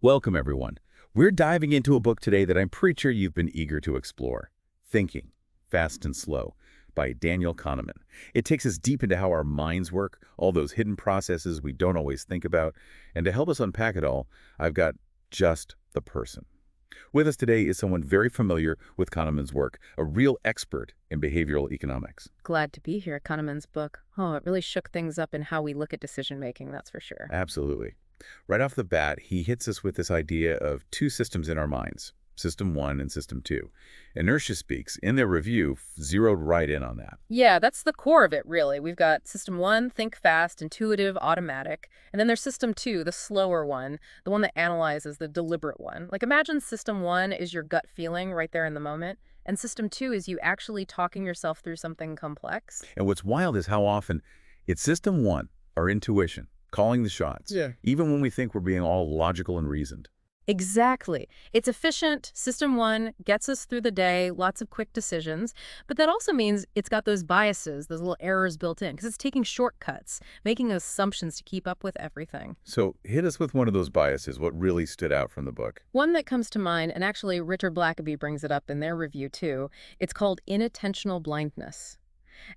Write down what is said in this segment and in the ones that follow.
Welcome, everyone. We're diving into a book today that I'm pretty sure you've been eager to explore. Thinking, Fast and Slow, by Daniel Kahneman. It takes us deep into how our minds work, all those hidden processes we don't always think about. And to help us unpack it all, I've got just the person. With us today is someone very familiar with Kahneman's work, a real expert in behavioral economics. Glad to be here. Kahneman's book. Oh, it really shook things up in how we look at decision-making, that's for sure. Absolutely. Right off the bat, he hits us with this idea of two systems in our minds, System 1 and System 2. Inertia Speaks, in their review, zeroed right in on that. Yeah, that's the core of it, really. We've got System 1, think fast, intuitive, automatic. And then there's System 2, the slower one, the one that analyzes, the deliberate one. Like, imagine System 1 is your gut feeling right there in the moment, and System 2 is you actually talking yourself through something complex. And what's wild is how often it's System 1, our intuition, calling the shots, even when we think we're being all logical and reasoned. Exactly. It's efficient. System 1 gets us through the day, lots of quick decisions. But that also means it's got those biases, those little errors built in, because it's taking shortcuts, making assumptions to keep up with everything. So hit us with one of those biases, what really stood out from the book. One that comes to mind, and actually Richard Blackaby brings it up in their review too, it's called inattentional blindness.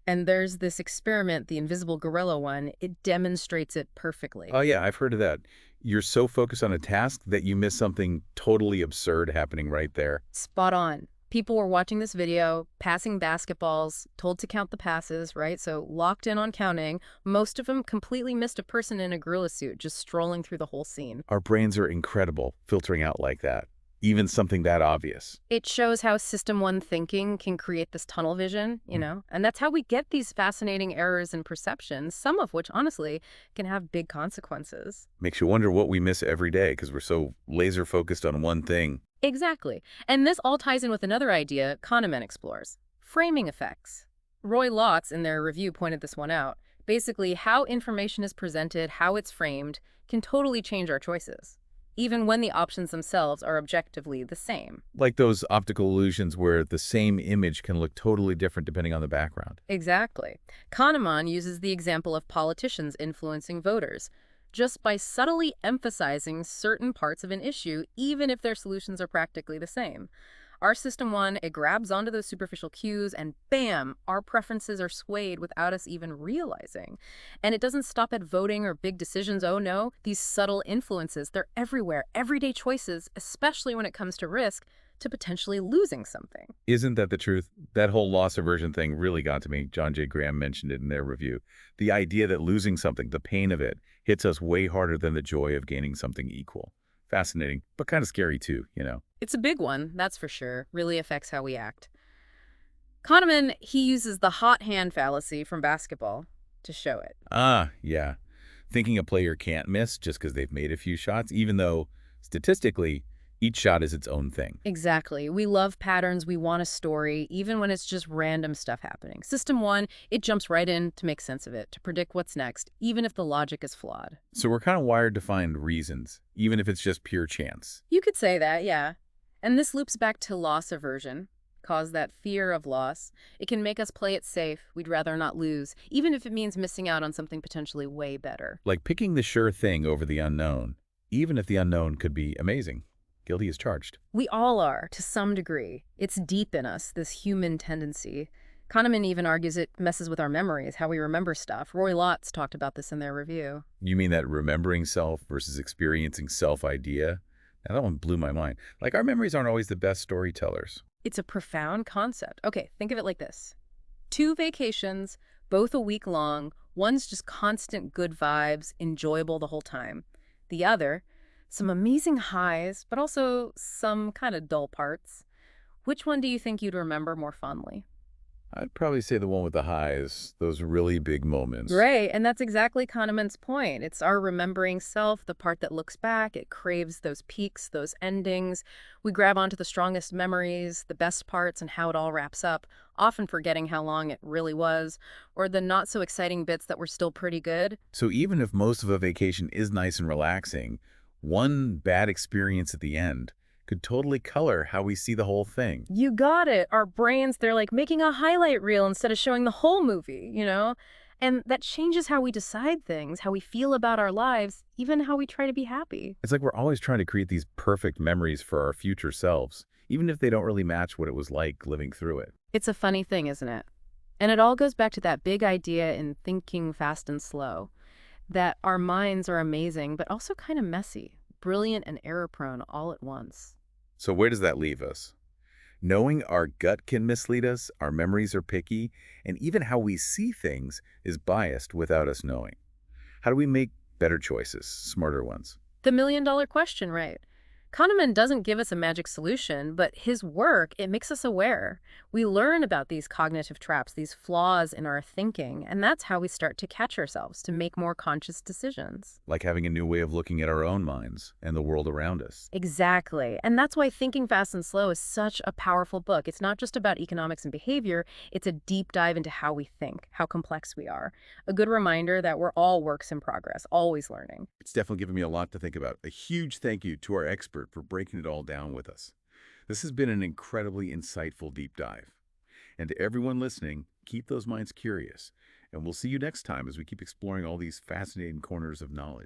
And there's this experiment, the invisible gorilla one, it demonstrates it perfectly. Oh yeah, I've heard of that. You're so focused on a task that you miss something totally absurd happening right there. Spot on. People were watching this video, passing basketballs, told to count the passes, right? So locked in on counting. Most of them completely missed a person in a gorilla suit just strolling through the whole scene. Our brains are incredible, filtering out like that. Even something that obvious. It shows how System 1 thinking can create this tunnel vision, and that's how we get these fascinating errors in perception, some of which, honestly, can have big consequences. Makes you wonder what we miss every day because we're so laser focused on one thing. Exactly. And this all ties in with another idea Kahneman explores, framing effects. Roy Lotz, in their review, pointed this one out. Basically, how information is presented, how it's framed, can totally change our choices, even when the options themselves are objectively the same. Like those optical illusions where the same image can look totally different depending on the background. Exactly. Kahneman uses the example of politicians influencing voters, just by subtly emphasizing certain parts of an issue, even if their solutions are practically the same. Our System 1, it grabs onto those superficial cues and bam, our preferences are swayed without us even realizing. And it doesn't stop at voting or big decisions. Oh no, these subtle influences, they're everywhere, everyday choices, especially when it comes to risk, to potentially losing something. Isn't that the truth? That whole loss aversion thing really got to me. John J. Graham mentioned it in their review. The idea that losing something, the pain of it, hits us way harder than the joy of gaining something equal. Fascinating, but kind of scary too, It's a big one, that's for sure. Really affects how we act. Kahneman, he uses the hot hand fallacy from basketball to show it. Ah, yeah. Thinking a player can't miss just because they've made a few shots, even though, statistically, each shot is its own thing. Exactly. We love patterns. We want a story, even when it's just random stuff happening. System 1, it jumps right in to make sense of it, to predict what's next, even if the logic is flawed. So we're kind of wired to find reasons, even if it's just pure chance. You could say that, yeah. And this loops back to loss aversion, cause that fear of loss. It can make us play it safe. We'd rather not lose, even if it means missing out on something potentially way better. Like picking the sure thing over the unknown, even if the unknown could be amazing. Guilty as charged. We all are, to some degree. It's deep in us, this human tendency. Kahneman even argues it messes with our memories, how we remember stuff. Roy Lotz talked about this in their review. You mean that remembering self versus experiencing self idea? Now, that one blew my mind. Like, our memories aren't always the best storytellers. It's a profound concept. Okay, think of it like this. 2 vacations, both a week long. One's just constant good vibes, enjoyable the whole time. The other, some amazing highs, but also some kind of dull parts. Which one do you think you'd remember more fondly? I'd probably say the one with the highs, those really big moments. Right, and that's exactly Kahneman's point. It's our remembering self, the part that looks back. It craves those peaks, those endings. We grab onto the strongest memories, the best parts, and how it all wraps up, often forgetting how long it really was, or the not-so-exciting bits that were still pretty good. So even if most of a vacation is nice and relaxing, one bad experience at the end could totally color how we see the whole thing. You got it. Our brains, they're like making a highlight reel instead of showing the whole movie, And that changes how we decide things, how we feel about our lives, even how we try to be happy. It's like we're always trying to create these perfect memories for our future selves, even if they don't really match what it was like living through it. It's a funny thing, isn't it? And it all goes back to that big idea in Thinking Fast and Slow, that our minds are amazing, but also kind of messy, brilliant and error-prone all at once. So where does that leave us? Knowing our gut can mislead us, our memories are picky, and even how we see things is biased without us knowing. How do we make better choices, smarter ones? The million-dollar question, right? Kahneman doesn't give us a magic solution, but his work, it makes us aware. We learn about these cognitive traps, these flaws in our thinking, and that's how we start to catch ourselves, to make more conscious decisions. Like having a new way of looking at our own minds and the world around us. Exactly. And that's why Thinking Fast and Slow is such a powerful book. It's not just about economics and behavior, it's a deep dive into how we think, how complex we are. A good reminder that we're all works in progress, always learning. It's definitely given me a lot to think about. A huge thank you to our expert for breaking it all down with us. This has been an incredibly insightful deep dive. And to everyone listening, keep those minds curious. And we'll see you next time as we keep exploring all these fascinating corners of knowledge.